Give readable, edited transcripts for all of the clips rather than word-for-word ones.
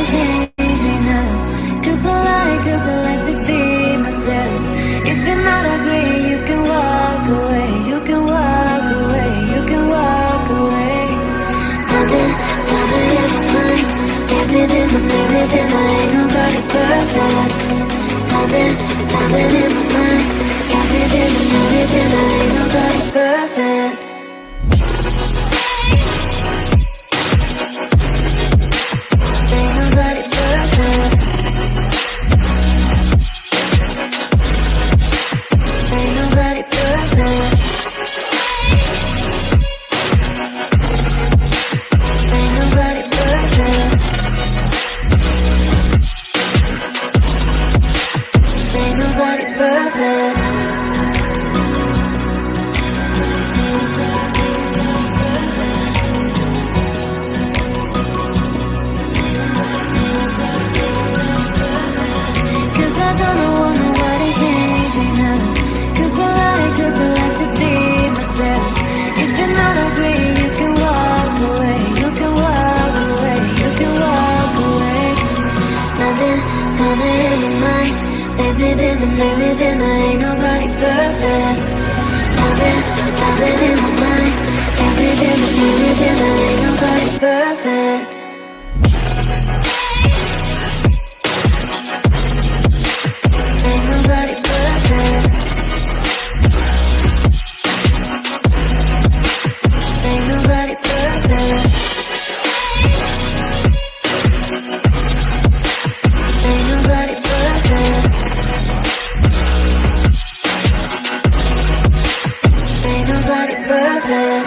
change me now. 'Cause I like to be myself. If you're not agree, you can walk away. You can walk away. You can walk away. Something in my mind is within ain't nobody perfect. Something in my mind is within ain't nobody perfect. Ain't nobody perfect. Ain't nobody perfect. Ain't nobody perfect. Ain't nobody perfect. Cause I don't want nobody change me now. Cause I like to be myself. If you're not agree, you can walk away. You can walk away. You can walk away. Something in my mind lives within, ain't nobody perfect. Something in my mind lives within, ain't nobody perfect. Ain't nobody perfect. Ain't nobody perfect. Ain't nobody perfect. Ain't nobody perfect.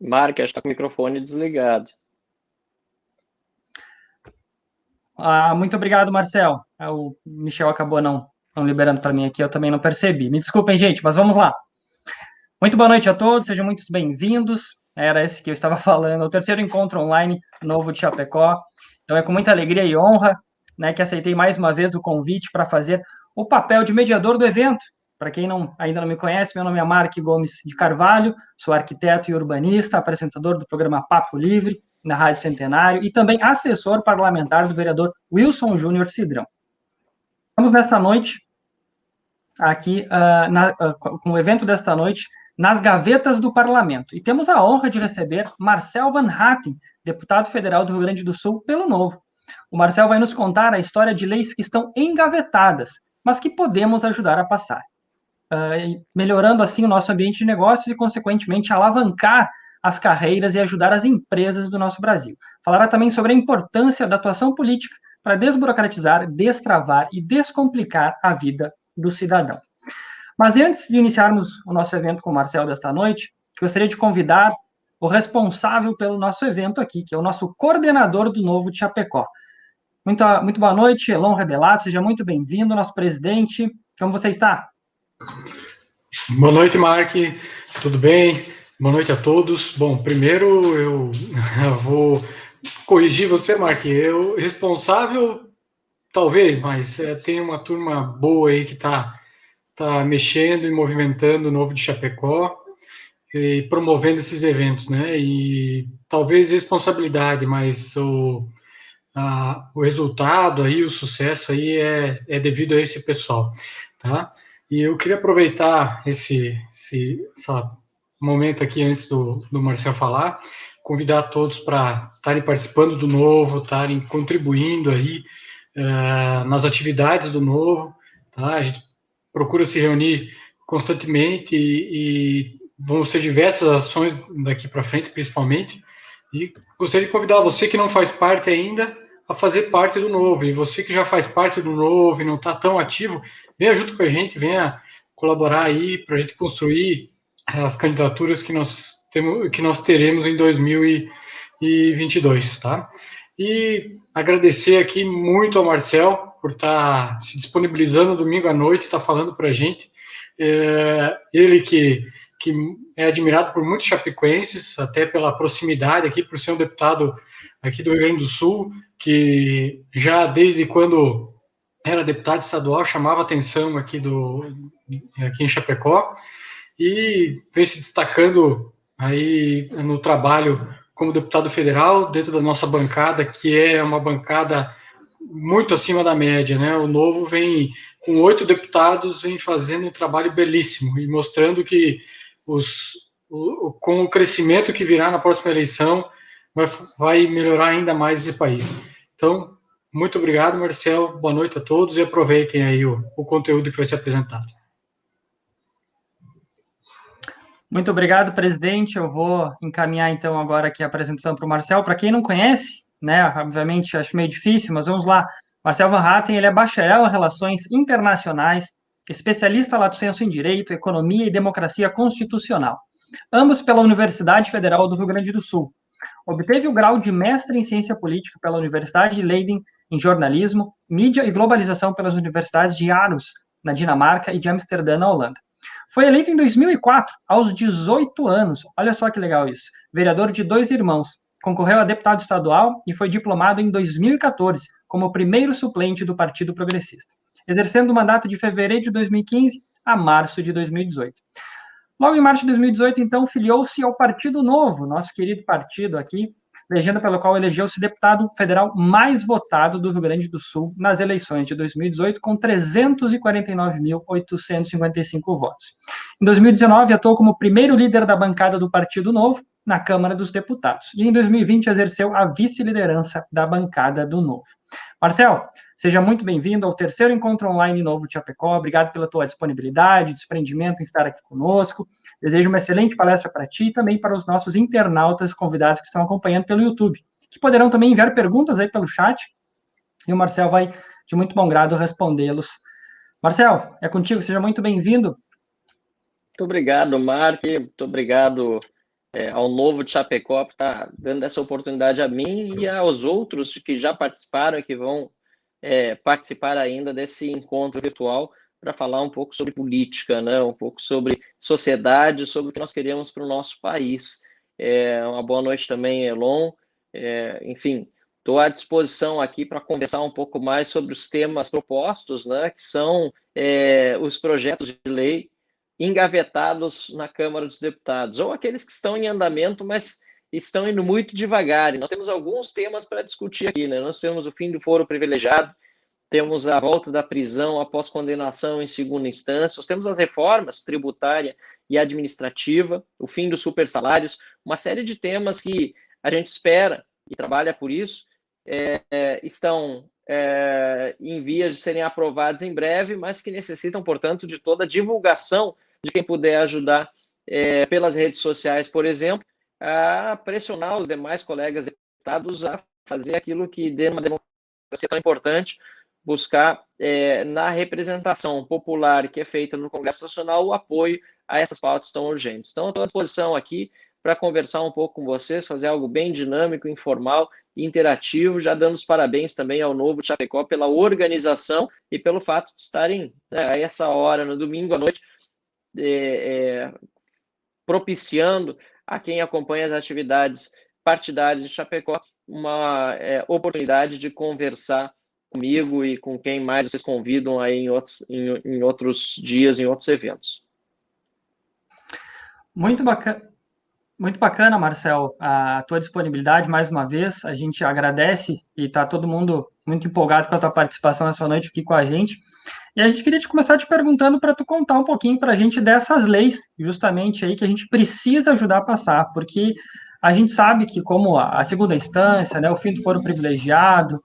Marcas, está com o microfone desligado. Muito obrigado, Marcel. O Michel acabou não liberando para mim aqui, eu também não percebi. Me desculpem, gente, mas vamos lá. Muito boa noite a todos, sejam muito bem-vindos. Era esse que eu estava falando, o terceiro encontro online novo de Chapecó. Então é com muita alegria e honra, né, que aceitei mais uma vez o convite para fazer o papel de mediador do evento. Para quem ainda não me conhece, meu nome é Mark Gomes de Carvalho, sou arquiteto e urbanista, apresentador do programa Papo Livre, na Rádio Centenário, e também assessor parlamentar do vereador Wilson Júnior Cidrão. Estamos nesta noite, aqui, com o evento desta noite, nas gavetas do parlamento. E temos a honra de receber Marcel Van Hatten, deputado federal do Rio Grande do Sul, pelo Novo. O Marcel vai nos contar a história de leis que estão engavetadas, mas que podemos ajudar a passar, melhorando assim o nosso ambiente de negócios e, consequentemente, alavancar as carreiras e ajudar as empresas do nosso Brasil. Falará também sobre a importância da atuação política para desburocratizar, destravar e descomplicar a vida do cidadão. Mas antes de iniciarmos o nosso evento com o Marcel desta noite, gostaria de convidar o responsável pelo nosso evento aqui, que é o nosso coordenador do Novo de Chapecó. Muito boa noite, Elon Rebelato, seja muito bem-vindo, nosso presidente. Como você está? Boa noite, Mark. Tudo bem? Boa noite a todos. Bom, primeiro eu vou corrigir você, Mark. Eu responsável, talvez, mas tem uma turma boa aí que está mexendo e movimentando o Novo de Chapecó e promovendo esses eventos, né? E talvez responsabilidade, mas o resultado aí, o sucesso aí é devido a esse pessoal, tá? E eu queria aproveitar esse momento aqui antes do Marcel falar, convidar todos para estarem participando do Novo, estarem contribuindo aí nas atividades do Novo, tá? A gente procura se reunir constantemente e vão ser diversas ações daqui para frente, principalmente, e gostaria de convidar você que não faz parte ainda a fazer parte do Novo, e você que já faz parte do Novo e não está tão ativo, venha junto com a gente, venha colaborar aí para a gente construir as candidaturas que nós teremos em 2022, tá? E agradecer aqui muito ao Marcel por estar se disponibilizando domingo à noite, estar falando para a gente. Ele que é admirado por muitos chapecoenses, até pela proximidade aqui, por ser um deputado aqui do Rio Grande do Sul, que já desde quando era deputado estadual chamava atenção aqui em Chapecó, e vem se destacando aí no trabalho como deputado federal dentro da nossa bancada, que é uma bancada muito acima da média, né? O Novo vem com 8 deputados, vem fazendo um trabalho belíssimo e mostrando que com o crescimento que virá na próxima eleição vai melhorar ainda mais esse país. Então, muito obrigado, Marcel, boa noite a todos e aproveitem aí o conteúdo que vai ser apresentado. Muito obrigado, presidente. Eu vou encaminhar, então, agora aqui a apresentação para o Marcel. Para quem não conhece, né, obviamente, acho meio difícil, mas vamos lá. Marcel Van Hatten, ele é bacharel em Relações Internacionais, especialista lato sensu em Direito, Economia e Democracia Constitucional, ambos pela Universidade Federal do Rio Grande do Sul. Obteve o grau de mestre em Ciência Política pela Universidade de Leiden em Jornalismo, Mídia e Globalização pelas Universidades de Aarhus, na Dinamarca, e de Amsterdã, na Holanda. Foi eleito em 2004, aos 18 anos, olha só que legal isso, vereador de 2 irmãos, concorreu a deputado estadual e foi diplomado em 2014, como primeiro suplente do Partido Progressista, exercendo o mandato de fevereiro de 2015 a março de 2018. Logo em março de 2018, então, filiou-se ao Partido Novo, nosso querido partido aqui, legenda pela qual elegeu-se deputado federal mais votado do Rio Grande do Sul nas eleições de 2018, com 349.855 votos. Em 2019, atuou como primeiro líder da bancada do Partido Novo na Câmara dos Deputados. E em 2020, exerceu a vice-liderança da bancada do Novo. Marcel, seja muito bem-vindo ao terceiro encontro online Novo de Chapecó. Obrigado pela tua disponibilidade, desprendimento em estar aqui conosco. Desejo uma excelente palestra para ti e também para os nossos internautas e convidados que estão acompanhando pelo YouTube, que poderão também enviar perguntas aí pelo chat, e o Marcel vai, de muito bom grado, respondê-los. Marcel, é contigo, seja muito bem-vindo. Muito obrigado, Mark, muito obrigado ao Novo de Chapecó por estar dando essa oportunidade a mim e aos outros que já participaram e que vão participar ainda desse encontro virtual, para falar um pouco sobre política, né? Um pouco sobre sociedade, sobre o que nós queremos para o nosso país. Uma boa noite também, Elon. Enfim, estou à disposição aqui para conversar um pouco mais sobre os temas propostos, né? Que são os projetos de lei engavetados na Câmara dos Deputados, ou aqueles que estão em andamento, mas estão indo muito devagar. E nós temos alguns temas para discutir aqui, né? Nós temos o fim do foro privilegiado, temos a volta da prisão após condenação em segunda instância, nós temos as reformas tributária e administrativa, o fim dos supersalários, uma série de temas que a gente espera e trabalha por isso, estão em vias de serem aprovados em breve, mas que necessitam, portanto, de toda a divulgação de quem puder ajudar pelas redes sociais, por exemplo, a pressionar os demais colegas deputados a fazer aquilo que dê uma democracia tão importante, buscar na representação popular que é feita no Congresso Nacional o apoio a essas pautas tão urgentes. Então, estou à disposição aqui para conversar um pouco com vocês, fazer algo bem dinâmico, informal e interativo, já dando os parabéns também ao Novo Chapecó pela organização e pelo fato de estarem a essa hora, no domingo à noite, propiciando a quem acompanha as atividades partidárias de Chapecó uma oportunidade de conversar comigo e com quem mais vocês convidam aí em outros dias, em outros eventos. Muito bacana, Marcel, a tua disponibilidade mais uma vez. A gente agradece e está todo mundo muito empolgado com a tua participação essa noite aqui com a gente. E a gente queria começar te perguntando para tu contar um pouquinho para a gente dessas leis, justamente aí que a gente precisa ajudar a passar, porque a gente sabe que como a segunda instância, né, o fim do foro privilegiado,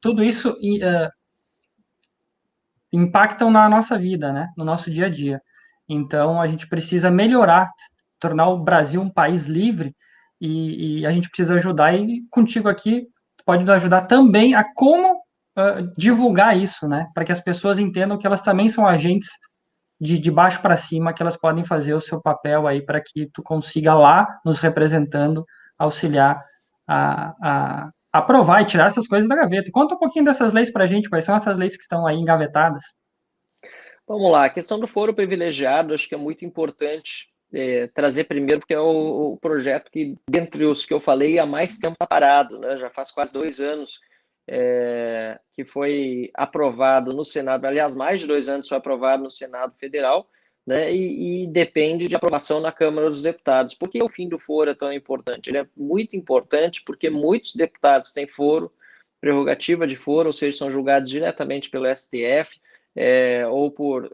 tudo isso impactam na nossa vida, né, no nosso dia a dia. Então, a gente precisa melhorar, tornar o Brasil um país livre, e a gente precisa ajudar, e contigo aqui pode nos ajudar também a como divulgar isso, né, para que as pessoas entendam que elas também são agentes de baixo para cima, que elas podem fazer o seu papel aí para que tu consiga lá, nos representando, auxiliar a aprovar e tirar essas coisas da gaveta. Conta um pouquinho dessas leis para a gente, quais são essas leis que estão aí engavetadas? Vamos lá, a questão do foro privilegiado, acho que é muito importante trazer primeiro, porque é o projeto que, dentre os que eu falei, há mais tempo está parado, né? Já faz quase 2 anos que foi aprovado no Senado, aliás, mais de 2 anos foi aprovado no Senado Federal, né? E depende de aprovação na Câmara dos Deputados. Por que o fim do foro é tão importante? Ele é muito importante porque muitos deputados têm foro, prerrogativa de foro, ou seja, são julgados diretamente pelo STF, ou por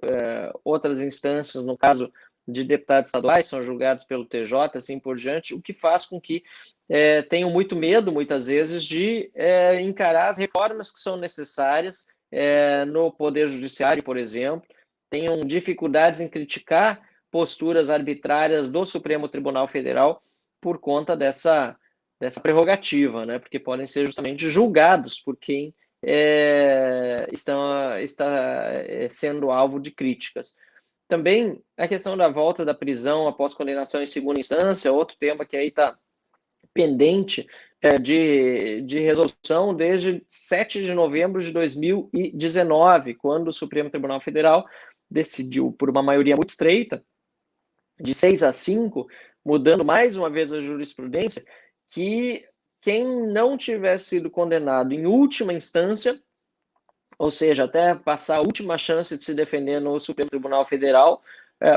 outras instâncias, no caso de deputados estaduais, são julgados pelo TJ, assim por diante, o que faz com que tenham muito medo, muitas vezes, de encarar as reformas que são necessárias no Poder Judiciário, por exemplo, tenham dificuldades em criticar posturas arbitrárias do Supremo Tribunal Federal por conta dessa prerrogativa, né? Porque podem ser justamente julgados por quem está sendo alvo de críticas. Também a questão da volta da prisão após condenação em segunda instância, outro tema que aí está pendente de resolução desde 7 de novembro de 2019, quando o Supremo Tribunal Federal decidiu, por uma maioria muito estreita, de 6-5, mudando mais uma vez a jurisprudência, que quem não tivesse sido condenado em última instância, ou seja, até passar a última chance de se defender no Supremo Tribunal Federal,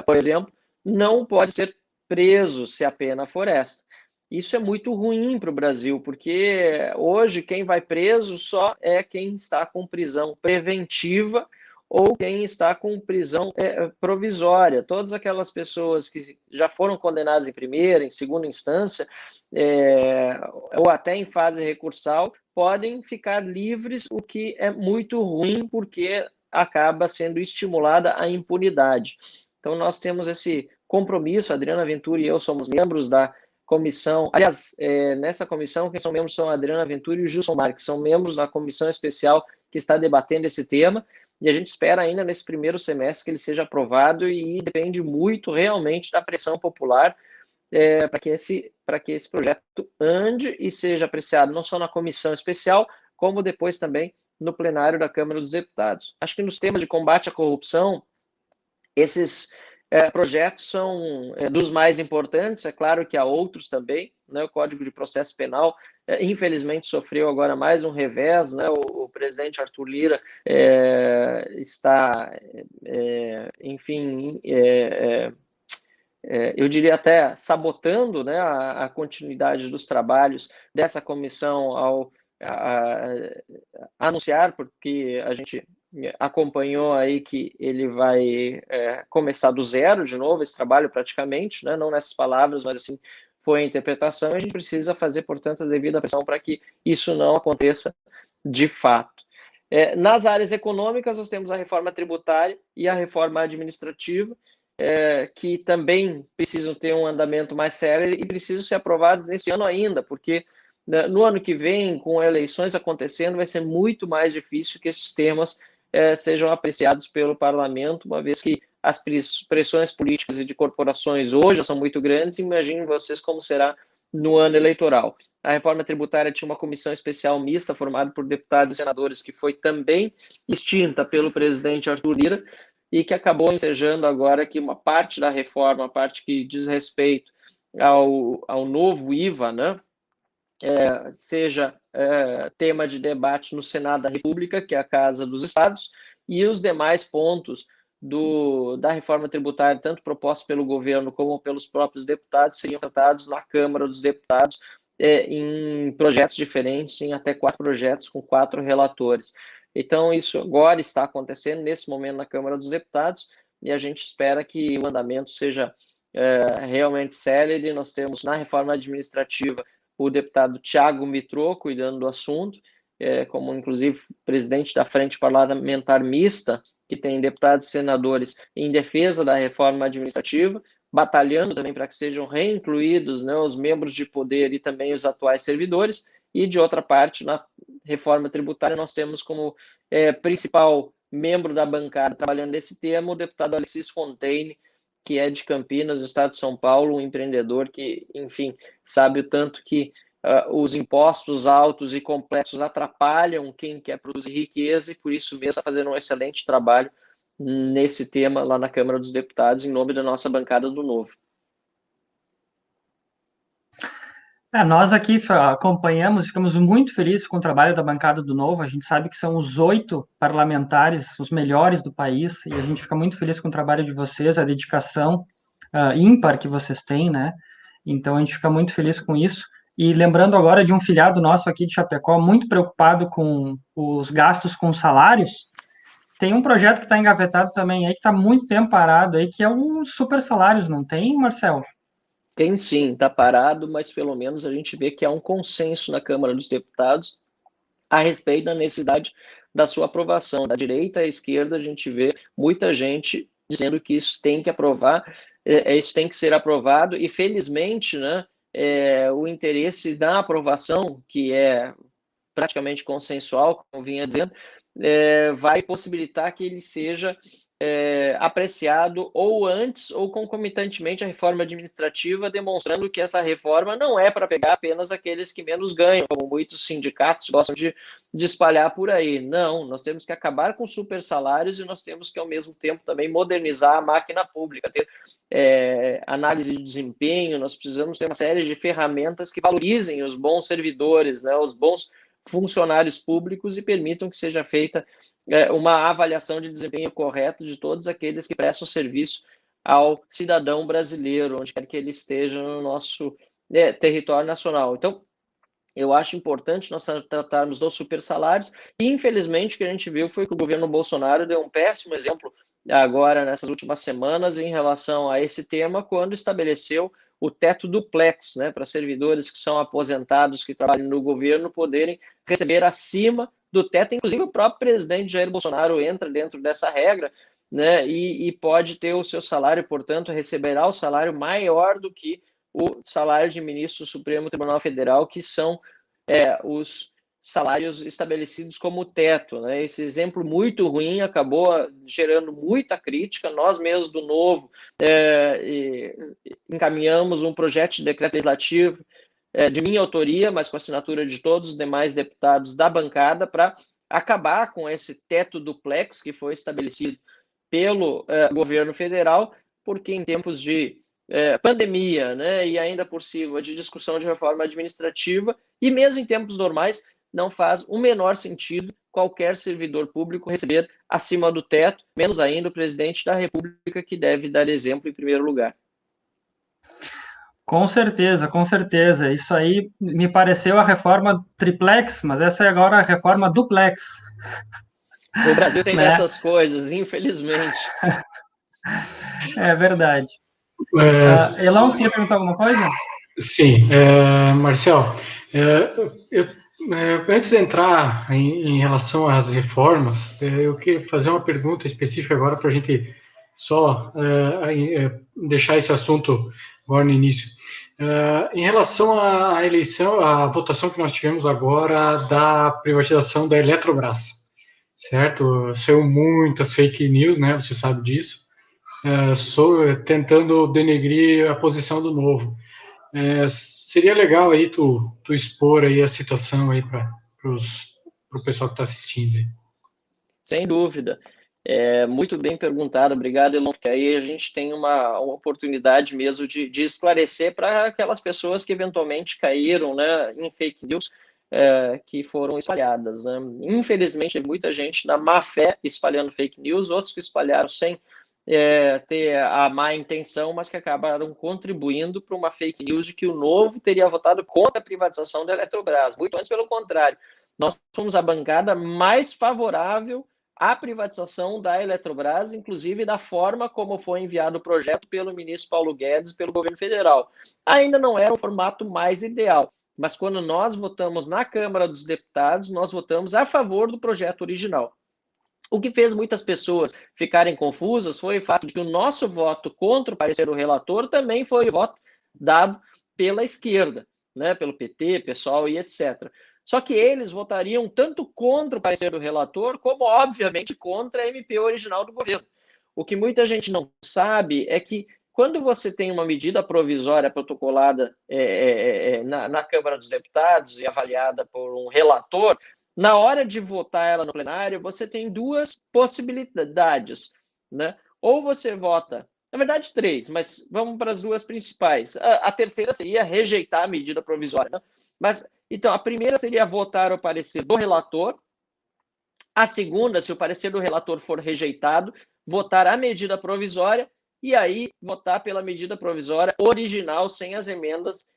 por exemplo, não pode ser preso se a pena for esta. Isso é muito ruim para o Brasil, porque hoje quem vai preso só é quem está com prisão preventiva ou quem está com prisão provisória. Todas aquelas pessoas que já foram condenadas em primeira, em segunda instância, ou até em fase recursal, podem ficar livres, o que é muito ruim, porque acaba sendo estimulada a impunidade. Então, nós temos esse compromisso, a Adriana Ventura e eu somos membros da comissão, aliás, nessa comissão, quem são membros são a Adriana Ventura e o Gilson Marques, são membros da comissão especial que está debatendo esse tema, e a gente espera ainda nesse primeiro semestre que ele seja aprovado, e depende muito realmente da pressão popular para que esse projeto ande e seja apreciado não só na comissão especial, como depois também no plenário da Câmara dos Deputados. Acho que nos temas de combate à corrupção, esses projetos são dos mais importantes. É claro que há outros também, né? O Código de Processo Penal, infelizmente, sofreu agora mais um revés, né? O presidente Arthur Lira está, enfim, eu diria até sabotando, né, a continuidade dos trabalhos dessa comissão ao anunciar, porque a gente acompanhou aí que ele vai começar do zero de novo esse trabalho praticamente, né? Não nessas palavras, mas assim foi a interpretação, e a gente precisa fazer, portanto, a devida pressão para que isso não aconteça de fato. Nas áreas econômicas, nós temos a reforma tributária e a reforma administrativa, que também precisam ter um andamento mais sério e precisam ser aprovados nesse ano ainda, porque no ano que vem, com eleições acontecendo, vai ser muito mais difícil que esses temas sejam apreciados pelo parlamento, uma vez que as pressões políticas e de corporações hoje são muito grandes. Imaginem vocês como será no ano eleitoral. A reforma tributária tinha uma comissão especial mista formada por deputados e senadores, que foi também extinta pelo presidente Arthur Lira, e que acabou ensejando agora que uma parte da reforma, a parte que diz respeito ao novo IVA, né, seja tema de debate no Senado da República, que é a Casa dos Estados, e os demais pontos da reforma tributária, tanto proposta pelo governo como pelos próprios deputados, seriam tratados na Câmara dos Deputados em projetos diferentes, em até 4 projetos com 4 relatores. Então, isso agora está acontecendo nesse momento na Câmara dos Deputados, e a gente espera que o andamento seja realmente célere. Nós temos na reforma administrativa o deputado Thiago Mitrô cuidando do assunto, como inclusive presidente da Frente Parlamentar Mista, que tem deputados e senadores em defesa da reforma administrativa, batalhando também para que sejam reincluídos, né, os membros de poder e também os atuais servidores. E, de outra parte, na reforma tributária, nós temos como principal membro da bancada trabalhando nesse tema o deputado Alexis Fontaine, que é de Campinas, estado de São Paulo, um empreendedor que, enfim, sabe o tanto que os impostos altos e complexos atrapalham quem quer produzir riqueza, e por isso mesmo está fazendo um excelente trabalho nesse tema lá na Câmara dos Deputados, em nome da nossa bancada do Novo. Nós aqui acompanhamos, ficamos muito felizes com o trabalho da bancada do Novo. A gente sabe que são os 8 parlamentares, os melhores do país, e a gente fica muito feliz com o trabalho de vocês, a dedicação ímpar que vocês têm, né? Então, a gente fica muito feliz com isso. E lembrando agora de um filiado nosso aqui de Chapecó, muito preocupado com os gastos com salários, tem um projeto que está engavetado também aí, que está muito tempo parado aí, que é o Super Salários, não tem, Marcel? Tem sim, está parado, mas pelo menos a gente vê que há um consenso na Câmara dos Deputados a respeito da necessidade da sua aprovação. Da direita à esquerda, a gente vê muita gente dizendo que isso tem que aprovar, isso tem que ser aprovado, e felizmente, né, o interesse da aprovação, que é praticamente consensual, como eu vinha dizendo, vai possibilitar que ele seja apreciado ou antes ou concomitantemente à reforma administrativa, demonstrando que essa reforma não é para pegar apenas aqueles que menos ganham, como muitos sindicatos gostam de espalhar por aí. Não, nós temos que acabar com super salários, e nós temos que, ao mesmo tempo, também modernizar a máquina pública, ter análise de desempenho. Nós precisamos ter uma série de ferramentas que valorizem os bons servidores, né, os bons funcionários públicos, e permitam que seja feita uma avaliação de desempenho correto de todos aqueles que prestam serviço ao cidadão brasileiro, onde quer que ele esteja no nosso território nacional. Então, eu acho importante nós tratarmos dos super salários, e infelizmente o que a gente viu foi que o governo Bolsonaro deu um péssimo exemplo agora nessas últimas semanas em relação a esse tema, quando estabeleceu o teto duplex, né, para servidores que são aposentados, que trabalham no governo, poderem receber acima do teto. Inclusive o próprio presidente Jair Bolsonaro entra dentro dessa regra, né, e pode ter o seu salário, portanto, receberá o salário maior do que o salário de ministro do Supremo Tribunal Federal, que são os salários estabelecidos como teto, né? Esse exemplo muito ruim acabou gerando muita crítica. Nós mesmos do Novo encaminhamos um projeto de decreto legislativo de minha autoria, mas com assinatura de todos os demais deputados da bancada, para acabar com esse teto duplex que foi estabelecido pelo governo federal, porque em tempos de pandemia, né, e ainda por cima de discussão de reforma administrativa, e mesmo em tempos normais, não faz o menor sentido qualquer servidor público receber acima do teto, menos ainda o presidente da República, que deve dar exemplo em primeiro lugar. Com certeza, com certeza. Isso aí me pareceu a reforma triplex, mas essa é agora a reforma duplex, O Brasil tem né? dessas coisas, infelizmente. É verdade. É, Elão, queria perguntar alguma coisa? sim, Marcel, antes de entrar em relação às reformas, eu queria fazer uma pergunta específica agora para a gente só deixar esse assunto agora no início. Em relação à eleição, à votação que nós tivemos agora da privatização da Eletrobras, certo? Saiu muitas fake news, né? Você sabe disso. Tentando denegrir a posição do Novo. Seria legal aí tu expor aí a situação aí para o pessoal que está assistindo aí. Sem dúvida. Muito bem perguntado, obrigado, Elon, porque aí a gente tem uma oportunidade mesmo de esclarecer para aquelas pessoas que eventualmente caíram, né, em fake news que foram espalhadas, né? Infelizmente, muita gente na má fé espalhando fake news, outros que espalharam sem ter a má intenção, mas que acabaram contribuindo para uma fake news de que o Novo teria votado contra a privatização da Eletrobras. Muito antes, pelo contrário. Nós fomos a bancada mais favorável à privatização da Eletrobras, inclusive da forma como foi enviado o projeto pelo ministro Paulo Guedes e pelo governo federal. Ainda não era o formato mais ideal, mas quando nós votamos na Câmara dos Deputados, nós votamos a favor do projeto original. O que fez muitas pessoas ficarem confusas foi o fato de que o nosso voto contra o parecer do relator também foi voto dado pela esquerda, né, pelo PT, PSOL e etc. Só que eles votariam tanto contra o parecer do relator, como, obviamente, contra a MP original do governo. O que muita gente não sabe é que, quando você tem uma medida provisória protocolada na Câmara dos Deputados e avaliada por um relator, na hora de votar ela no plenário, você tem duas possibilidades, né? Ou você vota, na verdade, três, mas vamos para as duas principais. A terceira seria rejeitar a medida provisória, né? Mas, então, a primeira seria votar o parecer do relator. A segunda, se o parecer do relator for rejeitado, votar a medida provisória e aí votar pela medida provisória original, sem as emendas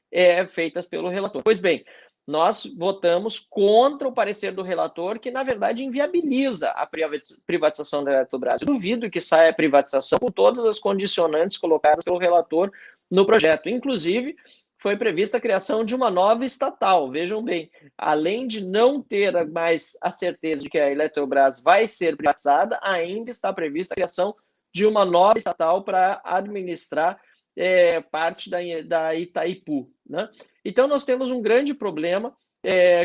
feitas pelo relator. Pois bem, nós votamos contra o parecer do relator, que, na verdade, inviabiliza a privatização da Eletrobras. Eu duvido que saia a privatização com todas as condicionantes colocadas pelo relator no projeto. Inclusive, foi prevista a criação de uma nova estatal. Vejam bem, além de não ter mais a certeza de que a Eletrobras vai ser privatizada, ainda está prevista a criação de uma nova estatal para administrar parte da Itaipu, né? Então, nós temos um grande problema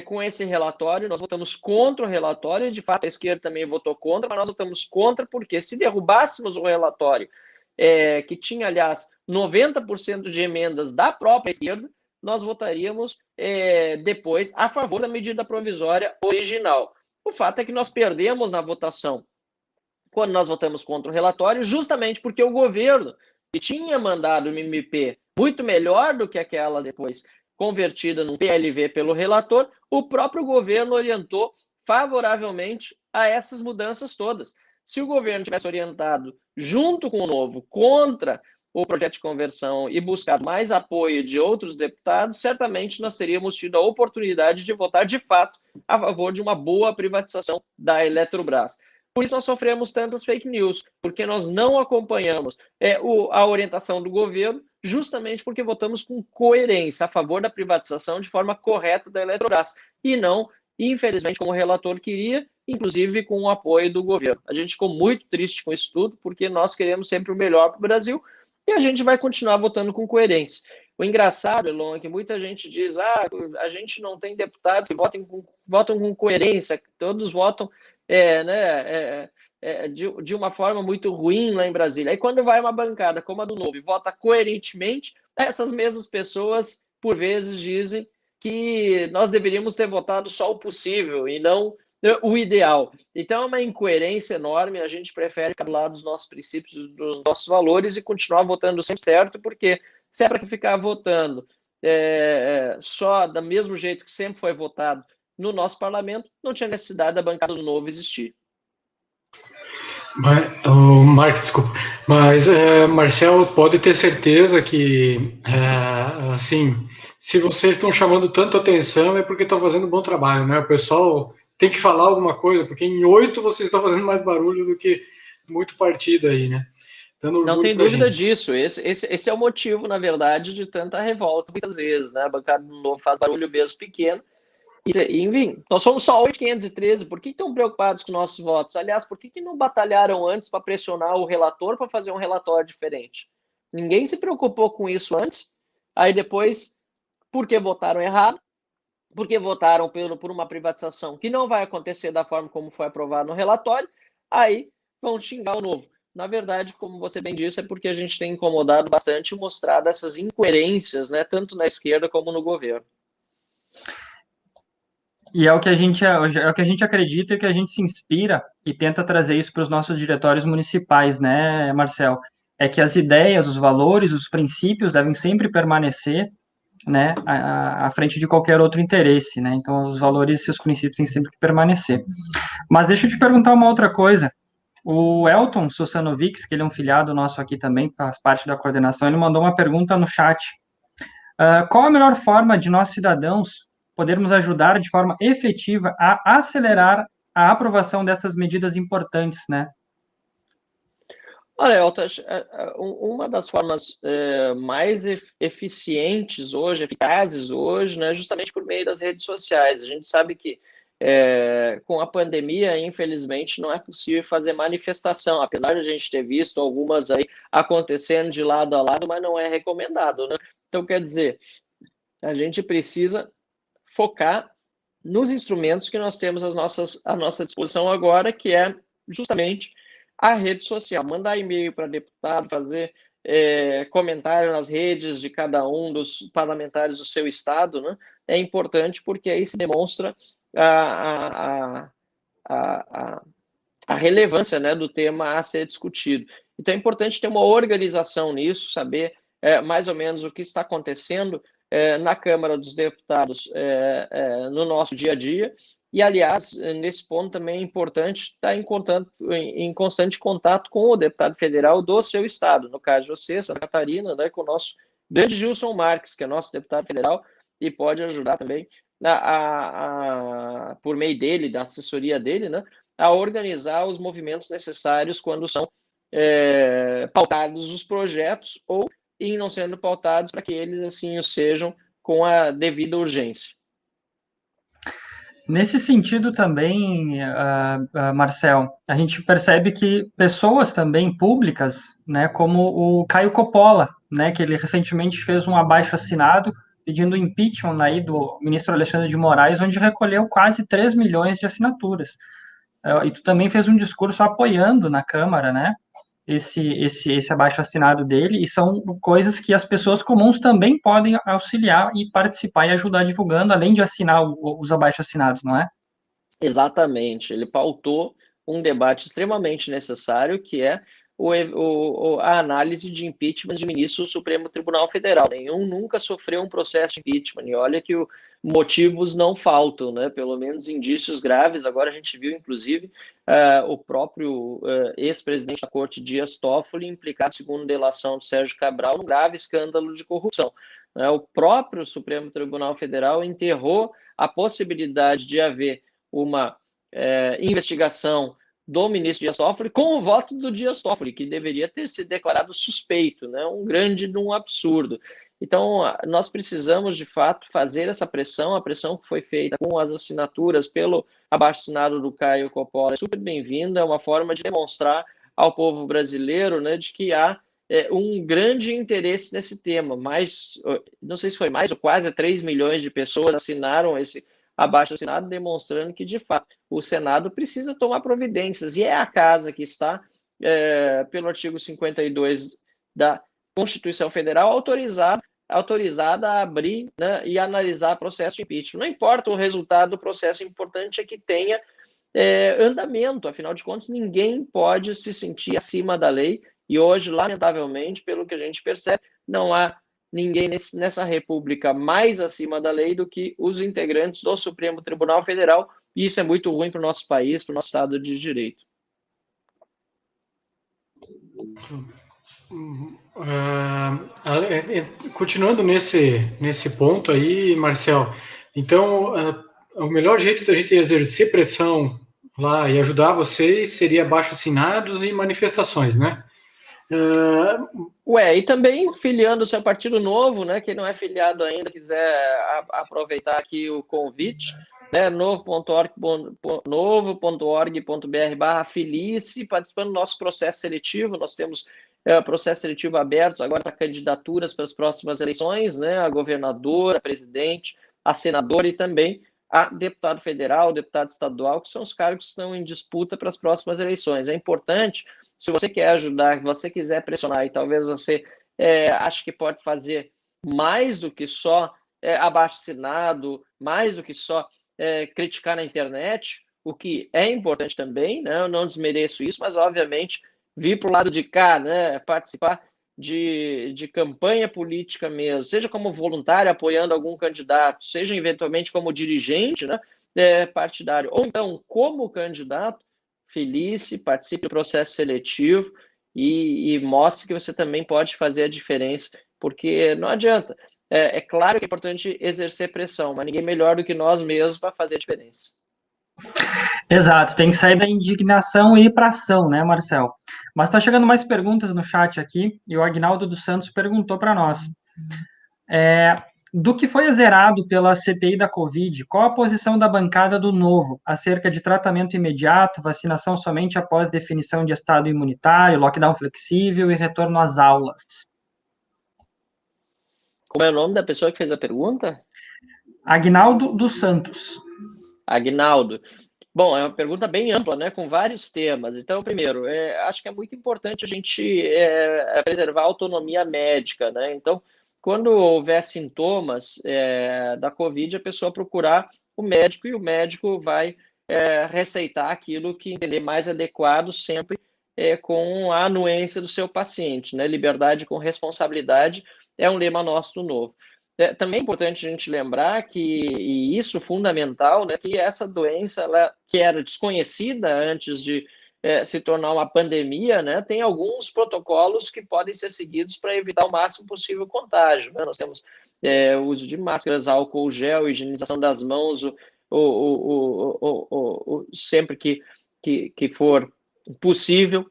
com esse relatório. Nós votamos contra o relatório, de fato a esquerda também votou contra, mas nós votamos contra porque, se derrubássemos o relatório, que tinha, aliás, 90% de emendas da própria esquerda, nós votaríamos depois a favor da medida provisória original. O fato é que nós perdemos na votação quando nós votamos contra o relatório, justamente porque o governo, que tinha mandado uma MP muito melhor do que aquela depois convertida num PLV pelo relator, o próprio governo orientou favoravelmente a essas mudanças todas. Se o governo tivesse orientado junto com o Novo contra o projeto de conversão e buscado mais apoio de outros deputados, certamente nós teríamos tido a oportunidade de votar de fato a favor de uma boa privatização da Eletrobras. Por isso nós sofremos tantas fake news, porque nós não acompanhamos a orientação do governo, justamente porque votamos com coerência a favor da privatização de forma correta da Eletrobras, e não, infelizmente, como o relator queria, inclusive com o apoio do governo. A gente ficou muito triste com isso tudo, porque nós queremos sempre o melhor para o Brasil, e a gente vai continuar votando com coerência. O engraçado, Elon, é que muita gente diz, a gente não tem deputados que votam com coerência, todos votam de uma forma muito ruim lá em Brasília. Aí, quando vai uma bancada como a do Novo e vota coerentemente, essas mesmas pessoas, por vezes, dizem que nós deveríamos ter votado só o possível e não o ideal. Então, é uma incoerência enorme. A gente prefere ficar do lado dos nossos princípios, dos nossos valores e continuar votando sempre certo, porque se é para ficar votando só do mesmo jeito que sempre foi votado no nosso parlamento, não tinha necessidade da bancada do Novo existir. Mark, desculpa, mas Marcel, pode ter certeza que, assim, se vocês estão chamando tanto atenção é porque estão fazendo um bom trabalho, né? O pessoal tem que falar alguma coisa, porque em 8 vocês estão fazendo mais barulho do que muito partido aí, né? Dando Não orgulho tem pra dúvida gente. disso. Esse é o motivo, na verdade, de tanta revolta, muitas vezes, né? A bancada do Novo faz barulho mesmo pequeno. Enfim, nós somos só 8.513. Por que estão preocupados com nossos votos? Aliás, por que não batalharam antes para pressionar o relator para fazer um relatório diferente? Ninguém se preocupou com isso antes. Aí depois, porque votaram errado, porque votaram por uma privatização que não vai acontecer da forma como foi aprovado no relatório, aí vão xingar o Novo. Na verdade, como você bem disse, é porque a gente tem incomodado bastante e mostrado essas incoerências, né, tanto na esquerda como no governo. E é o que a gente acredita e que a gente se inspira e tenta trazer isso para os nossos diretórios municipais, né, Marcel? É que as ideias, os valores, os princípios devem sempre permanecer, né, à frente de qualquer outro interesse, né? Então, os valores e os princípios têm sempre que permanecer. Mas deixa eu te perguntar uma outra coisa. O Elton Sossanovics, que ele é um filiado nosso aqui também, faz parte da coordenação, ele mandou uma pergunta no chat. Qual a melhor forma de nós, cidadãos, podermos ajudar de forma efetiva a acelerar a aprovação dessas medidas importantes, né? Olha, Elton, uma das formas mais eficientes hoje, eficazes hoje, né, justamente por meio das redes sociais. A gente sabe que com a pandemia, infelizmente, não é possível fazer manifestação, apesar de a gente ter visto algumas aí acontecendo de lado a lado, mas não é recomendado, né? Então, quer dizer, a gente precisa focar nos instrumentos que nós temos à nossa disposição agora, que é justamente a rede social. Mandar e-mail para deputado, fazer comentário nas redes de cada um dos parlamentares do seu estado, né? É importante porque aí se demonstra a relevância, né, do tema a ser discutido. Então é importante ter uma organização nisso, saber mais ou menos o que está acontecendo na Câmara dos Deputados no nosso dia a dia. E, aliás, nesse ponto também é importante estar em constante contato com o deputado federal do seu estado, no caso de você, Santa Catarina, né, com o nosso grande Gilson Marques, que é nosso deputado federal, e pode ajudar também, por meio dele, da assessoria dele, né, a organizar os movimentos necessários quando são pautados os projetos ou em não sendo pautados para que eles assim o sejam com a devida urgência. Nesse sentido também, Marcel, a gente percebe que pessoas também públicas, né, como o Caio Coppola, né, que ele recentemente fez um abaixo-assinado pedindo impeachment aí do ministro Alexandre de Moraes, onde recolheu quase 3 milhões de assinaturas. E tu também fez um discurso apoiando na Câmara, né, esse abaixo-assinado dele, e são coisas que as pessoas comuns também podem auxiliar e participar e ajudar divulgando, além de assinar os abaixo-assinados, não é? Exatamente. Ele pautou um debate extremamente necessário, que é a análise de impeachment de ministros do Supremo Tribunal Federal. Nenhum nunca sofreu um processo de impeachment, e olha que motivos não faltam, né? Pelo menos indícios graves. Agora a gente viu, inclusive, o próprio ex-presidente da Corte, Dias Toffoli, implicado, segundo delação de Sérgio Cabral, num grave escândalo de corrupção. O próprio Supremo Tribunal Federal enterrou a possibilidade de haver uma investigação do ministro Dias Toffoli com o voto do Dias Toffoli, que deveria ter se declarado suspeito, né? Um absurdo. Então, nós precisamos, de fato, fazer essa pressão. A pressão que foi feita com as assinaturas pelo abaixo-assinado do Caio Coppola é super bem-vinda, é uma forma de demonstrar ao povo brasileiro, né, de que há um grande interesse nesse tema. Não sei se foi mais ou quase 3 milhões de pessoas assinaram esse abaixo-assinado, demonstrando que, de fato, o Senado precisa tomar providências, e é a casa que está, pelo artigo 52 da Constituição Federal, autorizada a abrir, né, e analisar processo de impeachment. Não importa o resultado do processo, importante é que tenha andamento. Afinal de contas, ninguém pode se sentir acima da lei, e hoje, lamentavelmente, pelo que a gente percebe, não há ninguém nessa república mais acima da lei do que os integrantes do Supremo Tribunal Federal, e isso é muito ruim para o nosso país, para o nosso Estado de Direito. Continuando nesse ponto aí, Marcel, então, o melhor jeito da gente exercer pressão lá e ajudar vocês seria abaixo-assinados e manifestações, né? E também filiando o seu partido novo, né? Quem não é filiado ainda, quiser aproveitar aqui o convite, né? novo.org.br/filice, participando do nosso processo seletivo. Nós temos processo seletivo aberto agora para candidaturas para as próximas eleições, né? A governador, a presidente, a senadora e também a deputado federal, deputado estadual, que são os cargos que estão em disputa para as próximas eleições. É importante, se você quer ajudar, se você quiser pressionar e talvez você ache que pode fazer mais do que só abaixo-assinado, mais do que só criticar na internet, o que é importante também, né? Eu não desmereço isso, mas obviamente vir para o lado de cá, né? Participar de campanha política mesmo, seja como voluntário apoiando algum candidato, seja eventualmente como dirigente, né, partidário, ou então como candidato, felice, participe do processo seletivo e mostre que você também pode fazer a diferença, porque não adianta. É claro que é importante exercer pressão, mas ninguém melhor do que nós mesmos para fazer a diferença. Exato, tem que sair da indignação e ir para ação, né, Marcel? Mas está chegando mais perguntas no chat aqui, e o Agnaldo dos Santos perguntou para nós. Do que foi zerado pela CPI da Covid, qual a posição da bancada do Novo acerca de tratamento imediato, vacinação somente após definição de estado imunitário, lockdown flexível e retorno às aulas? Como é o nome da pessoa que fez a pergunta? Agnaldo dos Santos. Agnaldo. Bom, é uma pergunta bem ampla, né, com vários temas. Então, primeiro, acho que é muito importante a gente preservar a autonomia médica, né? Então, quando houver sintomas da Covid, a pessoa procurar o médico e o médico vai receitar aquilo que entender mais adequado, sempre com a anuência do seu paciente, né? Liberdade com responsabilidade é um lema nosso do Novo. Também é importante a gente lembrar que, e isso fundamental, né, que essa doença, ela, que era desconhecida antes de se tornar uma pandemia, né, tem alguns protocolos que podem ser seguidos para evitar o máximo possível o contágio, né? Nós temos o uso de máscaras, álcool gel, higienização das mãos, sempre que for possível.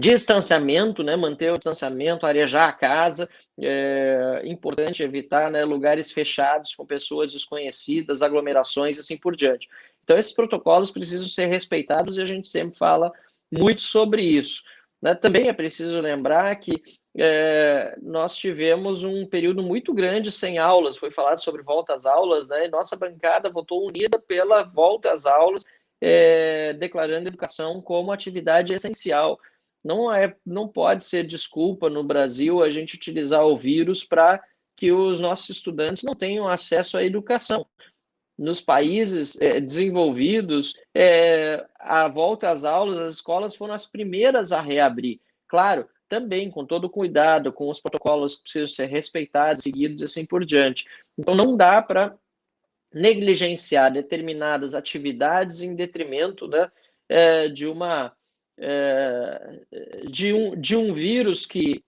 Distanciamento, né, manter o distanciamento, arejar a casa, importante evitar, né, lugares fechados com pessoas desconhecidas, aglomerações e assim por diante. Então, esses protocolos precisam ser respeitados e a gente sempre fala muito sobre isso, né? Também é preciso lembrar que nós tivemos um período muito grande sem aulas, foi falado sobre volta às aulas, né? E nossa bancada votou unida pela volta às aulas, declarando a educação como atividade essencial. Não pode ser desculpa no Brasil a gente utilizar o vírus para que os nossos estudantes não tenham acesso à educação. Nos países desenvolvidos, a volta às aulas, as escolas foram as primeiras a reabrir. Claro, também com todo cuidado, com os protocolos que precisam ser respeitados, seguidos e assim por diante. Então, não dá para negligenciar determinadas atividades em detrimento, né, de um vírus que,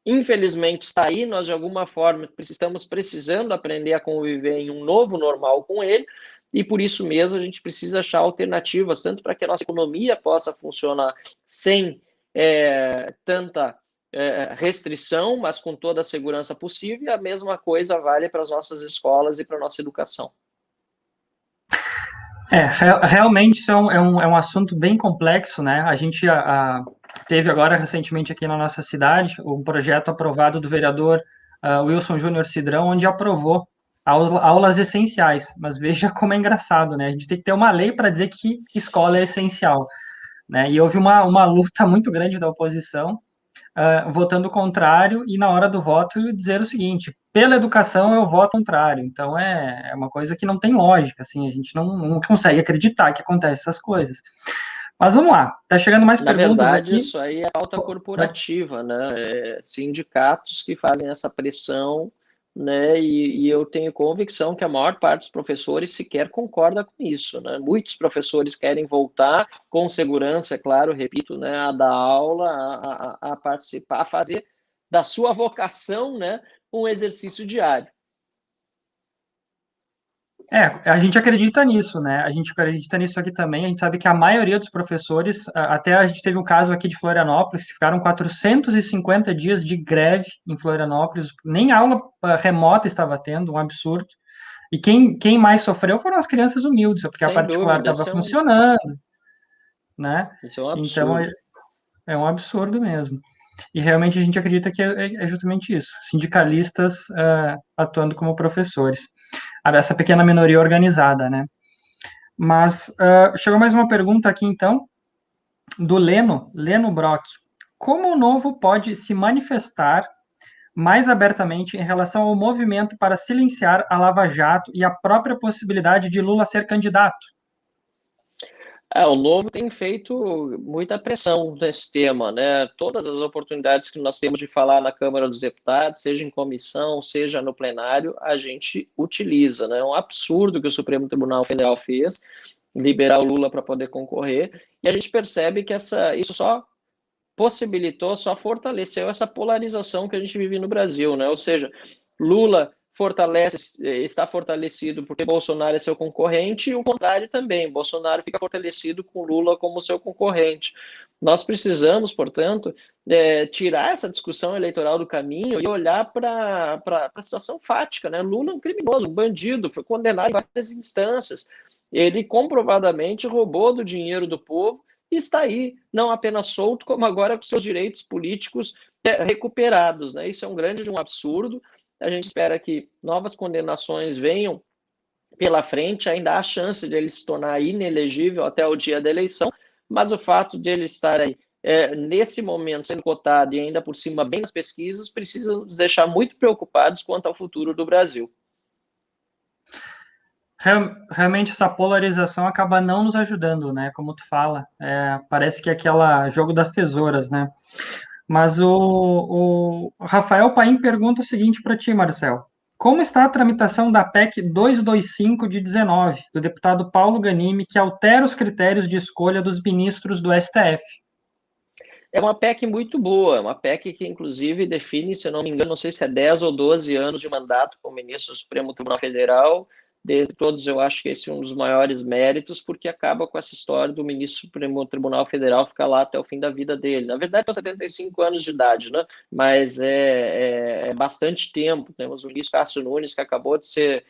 infelizmente, está aí. Nós, de alguma forma, estamos precisando aprender a conviver em um novo normal com ele, e por isso mesmo a gente precisa achar alternativas, tanto para que a nossa economia possa funcionar sem tanta restrição, mas com toda a segurança possível, e a mesma coisa vale para as nossas escolas e para a nossa educação. Realmente isso é um assunto bem complexo, né? A gente teve agora recentemente aqui na nossa cidade um projeto aprovado do vereador Wilson Júnior Cidrão, onde aprovou aulas essenciais, mas veja como é engraçado, né? A gente tem que ter uma lei para dizer que escola é essencial, né? E houve uma luta muito grande da oposição, votando contrário, e na hora do voto dizer o seguinte: pela educação eu voto contrário. Então é uma coisa que não tem lógica, assim, a gente não consegue acreditar que acontece essas coisas. Mas vamos lá, tá chegando mais perguntas aqui. Na verdade, isso aí é pauta corporativa, né? Sindicatos que fazem essa pressão, né? E eu tenho convicção que a maior parte dos professores sequer concorda com isso, né? Muitos professores querem voltar com segurança, é claro, repito, né, a dar aula, a participar, a fazer da sua vocação, né, um exercício diário. A gente acredita nisso, né? A gente acredita nisso aqui também. A gente sabe que a maioria dos professores, até a gente teve um caso aqui de Florianópolis, que ficaram 450 dias de greve em Florianópolis, nem aula remota estava tendo, um absurdo. E quem mais sofreu foram as crianças humildes, porque a Sem particular dúvida, estava funcionando, né? isso é um Então absurdo. é um absurdo mesmo. E realmente a gente acredita que é justamente isso, sindicalistas atuando como professores. Essa pequena minoria organizada, né? Mas chegou mais uma pergunta aqui, então, do Leno Brock. Como o Novo pode se manifestar mais abertamente em relação ao movimento para silenciar a Lava Jato e a própria possibilidade de Lula ser candidato? O Novo tem feito muita pressão nesse tema, né? Todas as oportunidades que nós temos de falar na Câmara dos Deputados, seja em comissão, seja no plenário, a gente utiliza, né? É um absurdo que o Supremo Tribunal Federal fez, liberar o Lula para poder concorrer, e a gente percebe que isso só possibilitou, só fortaleceu essa polarização que a gente vive no Brasil, né? Ou seja, Lula está fortalecido porque Bolsonaro é seu concorrente e o contrário também, Bolsonaro fica fortalecido com Lula como seu concorrente. Nós precisamos, portanto, tirar essa discussão eleitoral do caminho e olhar para a situação fática, né? Lula é um criminoso, um bandido, foi condenado em várias instâncias. Ele comprovadamente roubou do dinheiro do povo e está aí, não apenas solto, como agora com seus direitos políticos recuperados, né? Isso é um grande absurdo. A gente espera que novas condenações venham pela frente, ainda há chance de ele se tornar inelegível até o dia da eleição, mas o fato de ele estar aí nesse momento sendo cotado e ainda por cima bem nas pesquisas, precisa nos deixar muito preocupados quanto ao futuro do Brasil. Realmente essa polarização acaba não nos ajudando, né? Como tu fala, parece que é aquele jogo das tesouras, né? Mas o Rafael Paim pergunta o seguinte para ti, Marcel. Como está a tramitação da PEC 225 de 19, do deputado Paulo Ganimi, que altera os critérios de escolha dos ministros do STF? É uma PEC muito boa, uma PEC que, inclusive, define, se eu não me engano, não sei se é 10 ou 12 anos de mandato como ministro do Supremo Tribunal Federal. De todos, eu acho que esse é um dos maiores méritos, porque acaba com essa história do ministro do Supremo Tribunal Federal ficar lá até o fim da vida dele. Na verdade, são 75 anos de idade, né? Mas é bastante tempo. Temos o ministro Cássio Nunes, que acabou de ser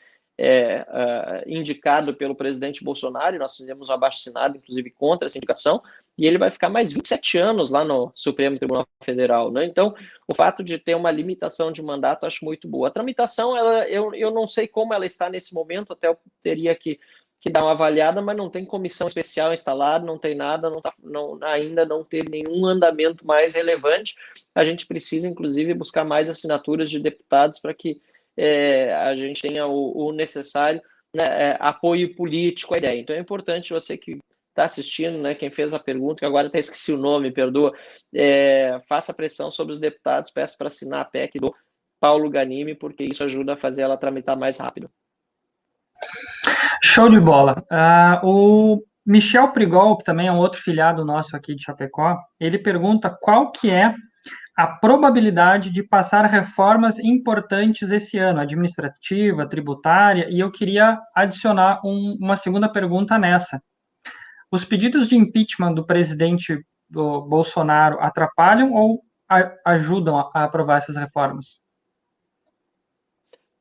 indicado pelo presidente Bolsonaro, e nós fizemos um abaixo-assinado, inclusive, contra essa indicação, e ele vai ficar mais 27 anos lá no Supremo Tribunal Federal, né? Então, o fato de ter uma limitação de mandato, acho muito boa. A tramitação, eu não sei como ela está nesse momento, até eu teria que dar uma avaliada, mas não tem comissão especial instalada, não tem nada, ainda não teve nenhum andamento mais relevante. A gente precisa, inclusive, buscar mais assinaturas de deputados para que a gente tenha o necessário, né, apoio político à ideia. Então, é importante você que está assistindo, né, quem fez a pergunta, que agora até esqueci o nome, perdoa, faça pressão sobre os deputados, peça para assinar a PEC do Paulo Ganimi, porque isso ajuda a fazer ela tramitar mais rápido. Show de bola. O Michel Prigol, que também é um outro filiado nosso aqui de Chapecó, ele pergunta qual que é a probabilidade de passar reformas importantes esse ano, administrativa, tributária, e eu queria adicionar uma segunda pergunta nessa. Os pedidos de impeachment do presidente do Bolsonaro atrapalham ou ajudam a aprovar essas reformas?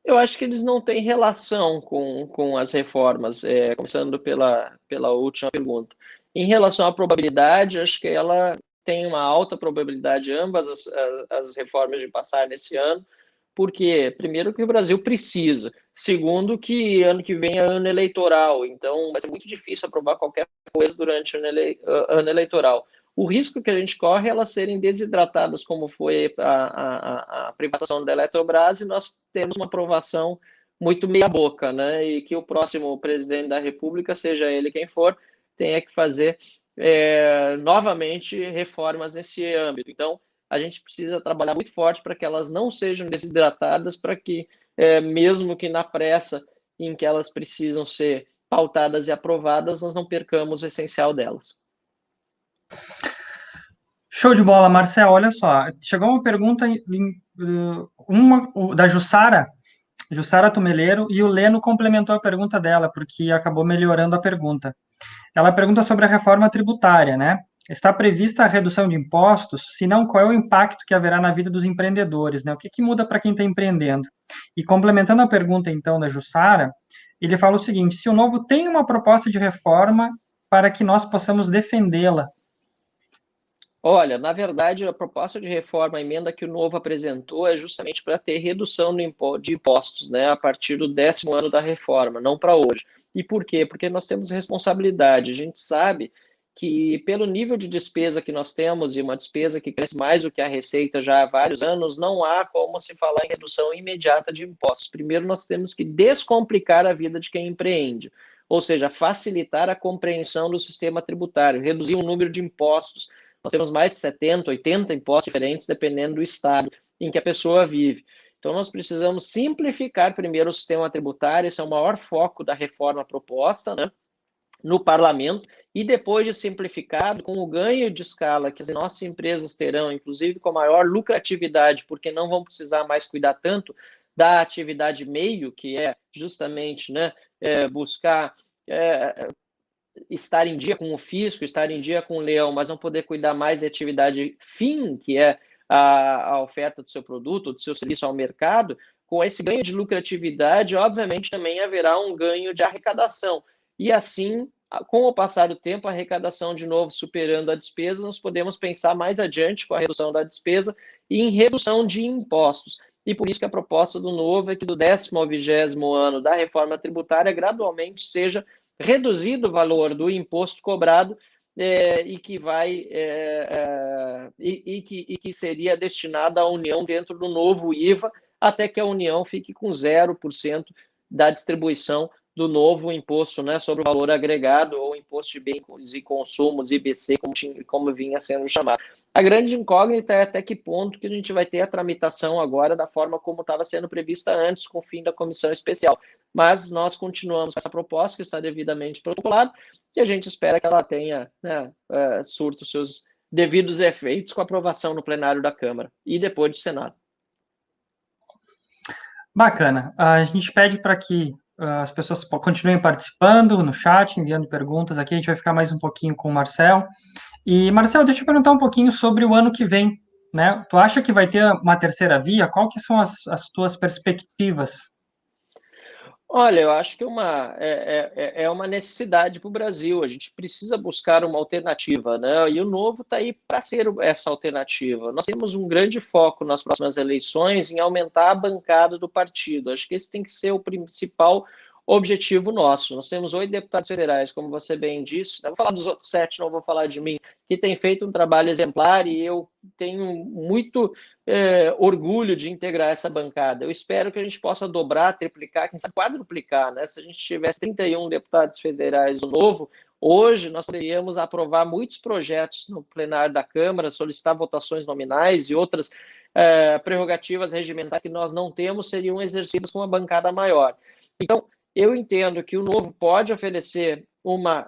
Eu acho que eles não têm relação com as reformas, começando pela última pergunta. Em relação à probabilidade, acho que ela tem uma alta probabilidade, ambas as reformas de passar nesse ano, porque, primeiro, que o Brasil precisa, segundo, que ano que vem é ano eleitoral, então vai ser muito difícil aprovar qualquer coisa durante o ano eleitoral. O risco que a gente corre é elas serem desidratadas, como foi a privatização da Eletrobras, e nós temos uma aprovação muito meia-boca, né? E que o próximo presidente da República, seja ele quem for, tenha que fazer novamente reformas nesse âmbito. Então, a gente precisa trabalhar muito forte para que elas não sejam desidratadas, para que, mesmo que na pressa em que elas precisam ser pautadas e aprovadas, nós não percamos o essencial delas. Show de bola, Marcel. Olha só, chegou uma pergunta da Jussara Tumeleiro, e o Leno complementou a pergunta dela, porque acabou melhorando a pergunta. Ela pergunta sobre a reforma tributária, né? Está prevista a redução de impostos? Se não, qual é o impacto que haverá na vida dos empreendedores, né? O que muda para quem está empreendendo? E complementando a pergunta, então, da Jussara, ele fala o seguinte: se o Novo tem uma proposta de reforma para que nós possamos defendê-la. Olha, na verdade, a proposta de reforma, a emenda que o Novo apresentou é justamente para ter redução de impostos, né, a partir do 10º ano da reforma, não para hoje. E por quê? Porque nós temos responsabilidade. A gente sabe que, pelo nível de despesa que nós temos, e uma despesa que cresce mais do que a receita já há vários anos, não há como se falar em redução imediata de impostos. Primeiro, nós temos que descomplicar a vida de quem empreende, ou seja, facilitar a compreensão do sistema tributário, reduzir o número de impostos. Nós temos mais de 70, 80 impostos diferentes, dependendo do estado em que a pessoa vive. Então, nós precisamos simplificar primeiro o sistema tributário, esse é o maior foco da reforma proposta, né, no parlamento, e depois de simplificado, com o ganho de escala que as nossas empresas terão, inclusive com maior lucratividade, porque não vão precisar mais cuidar tanto da atividade meio, que é justamente, né, buscar estar em dia com o fisco, estar em dia com o leão, mas não poder cuidar mais da atividade fim, que é a oferta do seu produto, do seu serviço ao mercado. Com esse ganho de lucratividade, obviamente, também haverá um ganho de arrecadação. E assim, com o passar do tempo, a arrecadação de novo superando a despesa, nós podemos pensar mais adiante com a redução da despesa e em redução de impostos. E por isso que a proposta do Novo é que do 10º ao 20º ano da reforma tributária gradualmente seja reduzido o valor do imposto cobrado e que vai que seria destinado à União dentro do novo IVA, até que a União fique com 0% da distribuição do novo imposto, né, sobre o valor agregado, ou imposto de bens e consumos, IBC, como vinha sendo chamado. A grande incógnita é até que ponto que a gente vai ter a tramitação agora da forma como estava sendo prevista antes, com o fim da comissão especial. Mas nós continuamos com essa proposta, que está devidamente protocolada, e a gente espera que ela tenha, né, surta os seus devidos efeitos com a aprovação no plenário da Câmara e depois do Senado. Bacana. A gente pede para que as pessoas continuem participando no chat, enviando perguntas aqui. A gente vai ficar mais um pouquinho com o Marcel. E, Marcel, deixa eu perguntar um pouquinho sobre o ano que vem, né? Tu acha que vai ter uma terceira via? Qual que são as tuas perspectivas? Olha, eu acho que é uma necessidade para o Brasil. A gente precisa buscar uma alternativa, né? E o Novo está aí para ser essa alternativa. Nós temos um grande foco nas próximas eleições em aumentar a bancada do partido. Acho que esse tem que ser o principal objetivo nosso. Nós temos 8 deputados federais, como você bem disse. Eu vou falar dos outros 7, não vou falar de mim, que tem feito um trabalho exemplar, e eu tenho muito orgulho de integrar essa bancada. Eu espero que a gente possa dobrar, triplicar, quem sabe quadruplicar, né? Se a gente tivesse 31 deputados federais do Novo, hoje nós poderíamos aprovar muitos projetos no plenário da Câmara, solicitar votações nominais e outras prerrogativas regimentais que nós não temos seriam exercidas com uma bancada maior. Então, eu entendo que o Novo pode oferecer uma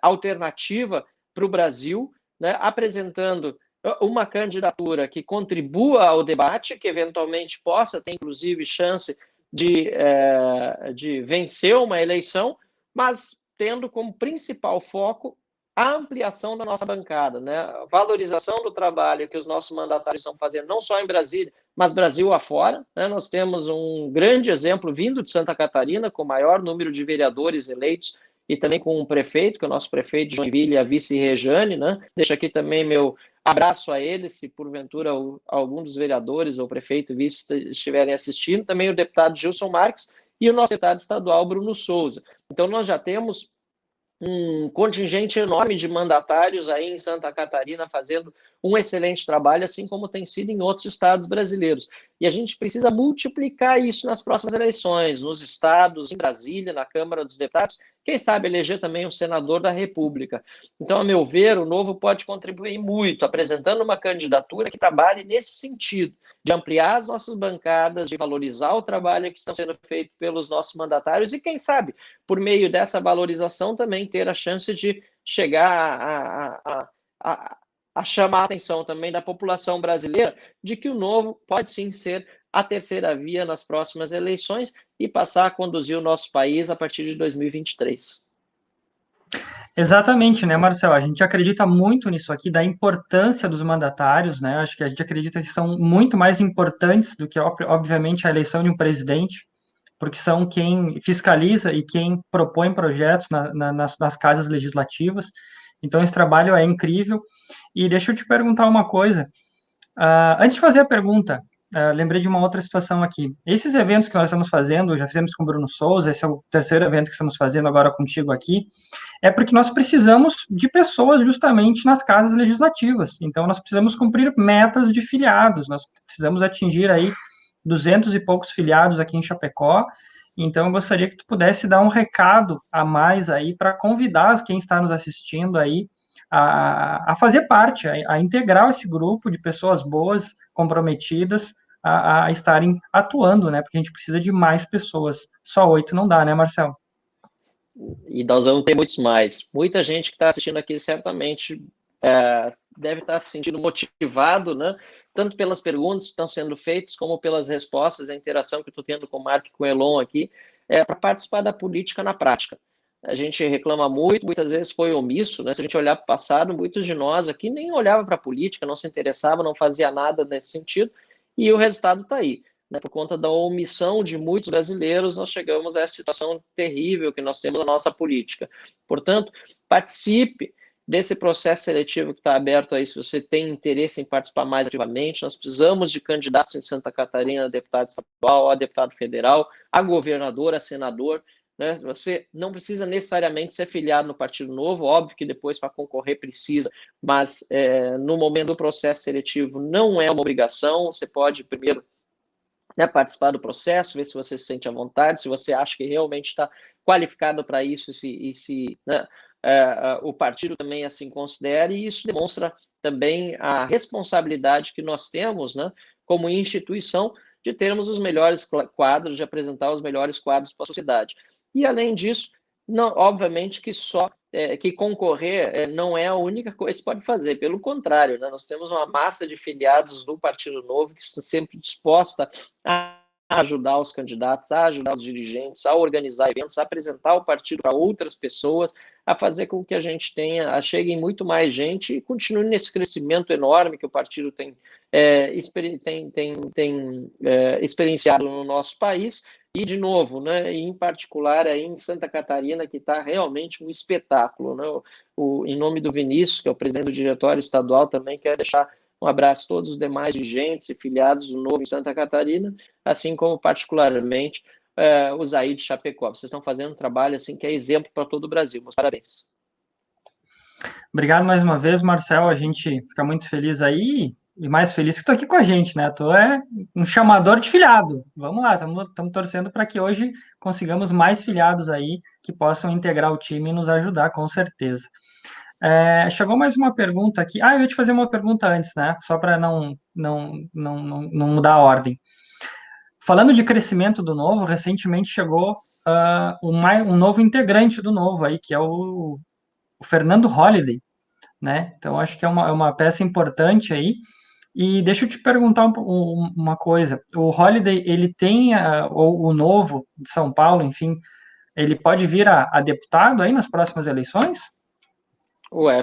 alternativa para o Brasil, né, apresentando uma candidatura que contribua ao debate, que eventualmente possa ter, inclusive, chance de vencer uma eleição, mas tendo como principal foco a ampliação da nossa bancada, né? A valorização do trabalho que os nossos mandatários estão fazendo, não só em Brasília, mas Brasil afora, né? Nós temos um grande exemplo vindo de Santa Catarina, com o maior número de vereadores eleitos, e também com um prefeito, que é o nosso prefeito de Joinville, a vice Rejane, né? Deixo aqui também meu abraço a eles, se porventura algum dos vereadores ou prefeito vice estiverem assistindo, também o deputado Gilson Marques e o nosso deputado estadual Bruno Souza. Então, nós já temos um contingente enorme de mandatários aí em Santa Catarina fazendo um excelente trabalho, assim como tem sido em outros estados brasileiros. E a gente precisa multiplicar isso nas próximas eleições, nos estados, em Brasília, na Câmara dos Deputados, quem sabe eleger também um senador da República. Então, a meu ver, o Novo pode contribuir muito, apresentando uma candidatura que trabalhe nesse sentido, de ampliar as nossas bancadas, de valorizar o trabalho que está sendo feito pelos nossos mandatários e, quem sabe, por meio dessa valorização, também ter a chance de chegar a chamar a atenção também da população brasileira de que o Novo pode sim ser a terceira via nas próximas eleições e passar a conduzir o nosso país a partir de 2023. Exatamente, né, Marcel? A gente acredita muito nisso aqui, da importância dos mandatários, né? Acho que a gente acredita que são muito mais importantes do que, obviamente, a eleição de um presidente, porque são quem fiscaliza e quem propõe projetos nas casas legislativas. Então, esse trabalho é incrível. E deixa eu te perguntar uma coisa. Antes de fazer a pergunta, lembrei de uma outra situação aqui. Esses eventos que nós estamos fazendo, já fizemos com o Bruno Souza, esse é o terceiro evento que estamos fazendo agora contigo aqui, é porque nós precisamos de pessoas justamente nas casas legislativas. Então, nós precisamos cumprir metas de filiados, nós precisamos atingir aí 200 e poucos filiados aqui em Chapecó. Então, eu gostaria que tu pudesse dar um recado a mais aí para convidar quem está nos assistindo aí a fazer parte, a integrar esse grupo de pessoas boas, comprometidas, a estarem atuando, né? Porque a gente precisa de mais pessoas. Só 8 não dá, né, Marcel? E nós vamos ter muitos mais. Muita gente que está assistindo aqui certamente deve estar se sentindo motivado, né? Tanto pelas perguntas que estão sendo feitas, como pelas respostas, a interação que eu estou tendo com o Mark e com o Elon aqui, para participar da política na prática. A gente reclama muito, muitas vezes foi omisso, né? Se a gente olhar para o passado, muitos de nós aqui nem olhava para a política, não se interessava, não fazia nada nesse sentido, e o resultado está aí. Né, por conta da omissão de muitos brasileiros, nós chegamos a essa situação terrível que nós temos na nossa política. Portanto, participe desse processo seletivo que está aberto aí, se você tem interesse em participar mais ativamente. Nós precisamos de candidatos em Santa Catarina, a deputado estadual, a deputado federal, a governador, a senador. Né? Você não precisa necessariamente ser filiado no Partido Novo, óbvio que depois para concorrer precisa, mas no momento do processo seletivo não é uma obrigação, você pode primeiro participar do processo, ver se você se sente à vontade, se você acha que realmente está qualificado para isso, o partido também assim considera, e isso demonstra também a responsabilidade que nós temos, né, como instituição, de termos os melhores quadros, de apresentar os melhores quadros para a sociedade. E, além disso, não, obviamente que só que concorrer não é a única coisa que pode fazer, pelo contrário, né? Nós temos uma massa de filiados do Partido Novo que está sempre disposta a ajudar os candidatos, a ajudar os dirigentes, a organizar eventos, a apresentar o partido para outras pessoas, a fazer com que a gente chegue muito mais gente e continue nesse crescimento enorme que o partido tem experienciado no nosso país. E, de novo, né, em particular aí em Santa Catarina, que está realmente um espetáculo. Né? Em nome do Vinícius, que é o presidente do diretório estadual, também quero deixar um abraço a todos os demais dirigentes e filiados do Novo em Santa Catarina, assim como, particularmente, o Zaid de Chapecó. Vocês estão fazendo um trabalho assim, que é exemplo para todo o Brasil. Meus parabéns. Obrigado mais uma vez, Marcel. A gente fica muito feliz aí. E mais feliz que estou aqui com a gente, né? Tu é um chamador de filiado. Vamos lá, estamos torcendo para que hoje consigamos mais filiados aí que possam integrar o time e nos ajudar, com certeza. Chegou mais uma pergunta aqui. Eu ia te fazer uma pergunta antes, né? Só para não mudar a ordem. Falando de crescimento do Novo, recentemente chegou um novo integrante do Novo aí, que é o Fernando Holliday, né? Então, acho que é uma peça importante aí. E deixa eu te perguntar uma coisa. O Holliday, ele tem, ou o Novo de São Paulo, enfim, ele pode vir a deputado aí nas próximas eleições?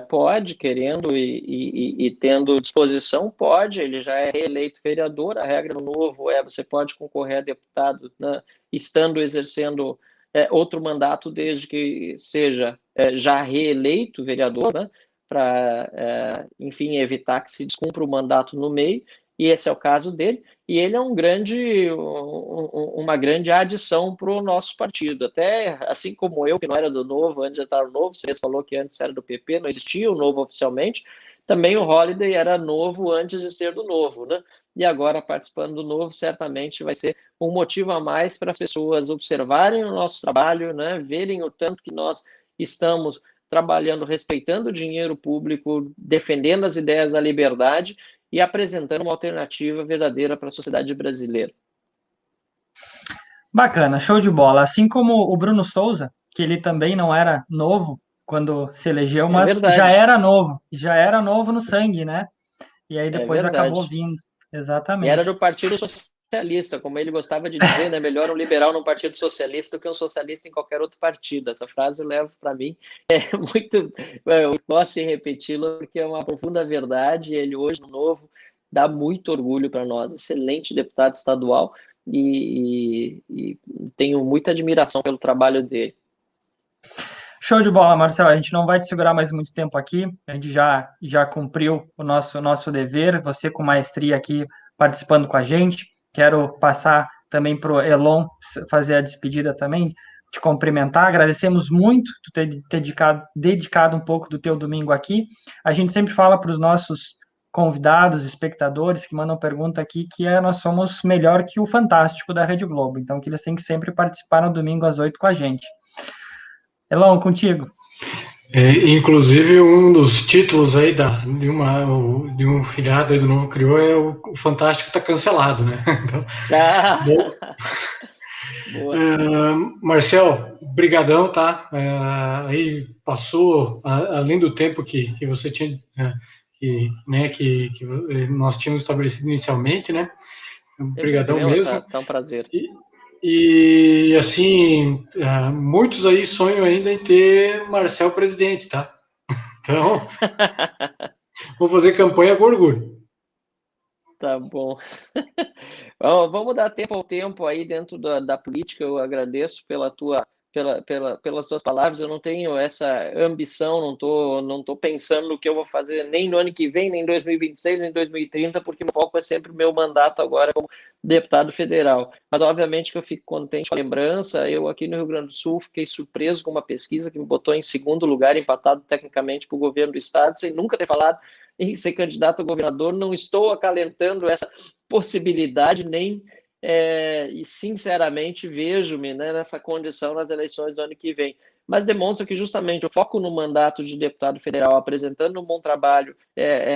Pode, querendo e tendo disposição, pode. Ele já é reeleito vereador. A regra do Novo você pode concorrer a deputado, né, estando exercendo outro mandato, desde que seja já reeleito vereador, né? Para, enfim, evitar que se descumpra o mandato no meio, e esse é o caso dele, e ele é uma grande adição para o nosso partido, até assim como eu, que não era do Novo, antes de estar no Novo, você falou que antes era do PP, não existia o Novo oficialmente, também o Holiday era novo antes de ser do Novo, né? E agora, participando do Novo, certamente vai ser um motivo a mais para as pessoas observarem o nosso trabalho, né? Verem o tanto que nós estamos trabalhando, respeitando o dinheiro público, defendendo as ideias da liberdade e apresentando uma alternativa verdadeira para a sociedade brasileira. Bacana, show de bola. Assim como o Bruno Souza, que ele também não era novo quando se elegeu, mas já era novo no sangue, né? E aí depois acabou vindo. Exatamente. E era do Partido Socialista, como ele gostava de dizer, né? Melhor um liberal no Partido Socialista do que um socialista em qualquer outro partido. Essa frase eu levo para mim. Eu gosto de repeti-la porque é uma profunda verdade. Ele hoje, no Novo, dá muito orgulho para nós. Excelente deputado estadual e tenho muita admiração pelo trabalho dele. Show de bola, Marcelo. A gente não vai te segurar mais muito tempo aqui. A gente já cumpriu o nosso dever. Você com maestria aqui participando com a gente. Quero passar também para o Elon fazer a despedida também, te cumprimentar. Agradecemos muito tu ter dedicado um pouco do teu domingo aqui. A gente sempre fala para os nossos convidados, espectadores que mandam pergunta aqui, que nós somos melhor que o Fantástico da Rede Globo. Então, que eles têm que sempre participar no domingo às 8 com a gente. Elon, contigo. Inclusive, um dos títulos aí de um filiado aí do Novo Criou é o Fantástico está cancelado, né? Então, Marcel, brigadão, tá? Aí passou, além do tempo que você tinha, que nós tínhamos estabelecido inicialmente, né? Brigadão mesmo. Tá um prazer. E assim, muitos aí sonham ainda em ter Marcel presidente, tá? Então, vou fazer campanha com orgulho. Tá bom. Vamos dar tempo ao tempo aí dentro da política. Eu agradeço pelas tuas palavras. Eu não tenho essa ambição, não tô pensando no que eu vou fazer nem no ano que vem, nem em 2026, nem em 2030, porque o foco é sempre o meu mandato agora como deputado federal. Mas, obviamente, que eu fico contente com a lembrança. Eu, aqui no Rio Grande do Sul, fiquei surpreso com uma pesquisa que me botou em segundo lugar, empatado tecnicamente para o governo do estado, sem nunca ter falado em ser candidato a governador. Não estou acalentando essa possibilidade, nem e sinceramente vejo-me, né, nessa condição nas eleições do ano que vem. Mas demonstra que justamente o foco no mandato de deputado federal, apresentando um bom trabalho,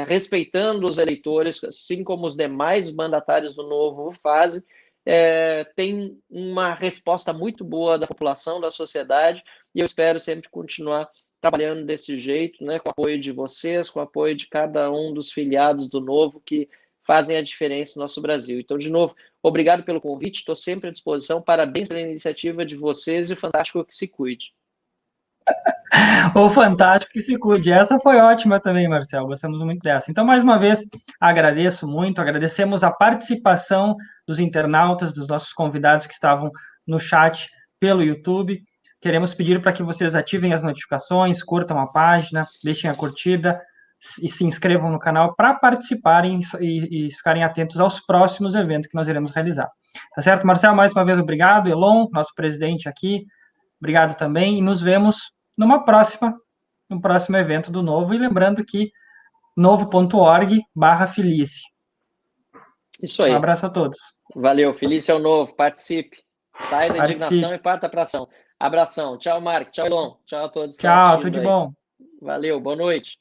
respeitando os eleitores, assim como os demais mandatários do Novo fazem, tem uma resposta muito boa da população, da sociedade, e eu espero sempre continuar trabalhando desse jeito, né, com o apoio de vocês, com o apoio de cada um dos filiados do Novo que fazem a diferença no nosso Brasil. Então, de novo, obrigado pelo convite, estou sempre à disposição, parabéns pela iniciativa de vocês e o Fantástico que se cuide. O Fantástico que se cuide. Essa foi ótima também, Marcelo, gostamos muito dessa. Então, mais uma vez, agradeço muito, agradecemos a participação dos internautas, dos nossos convidados que estavam no chat pelo YouTube. Queremos pedir para que vocês ativem as notificações, curtam a página, deixem a curtida, e se inscrevam no canal para participarem e ficarem atentos aos próximos eventos que nós iremos realizar. Tá certo, Marcelo? Mais uma vez, obrigado. Elon, nosso presidente aqui, obrigado também. E nos vemos no próximo evento do Novo. E lembrando que novo.org/Felice. Isso aí. Um abraço a todos. Valeu. Felice é o Novo. Participe. Sai da indignação e parta para ação. Abração. Tchau, Mark. Tchau, Elon. Tchau a todos que estão assistindo. Tchau, tudo de bom. Valeu. Boa noite.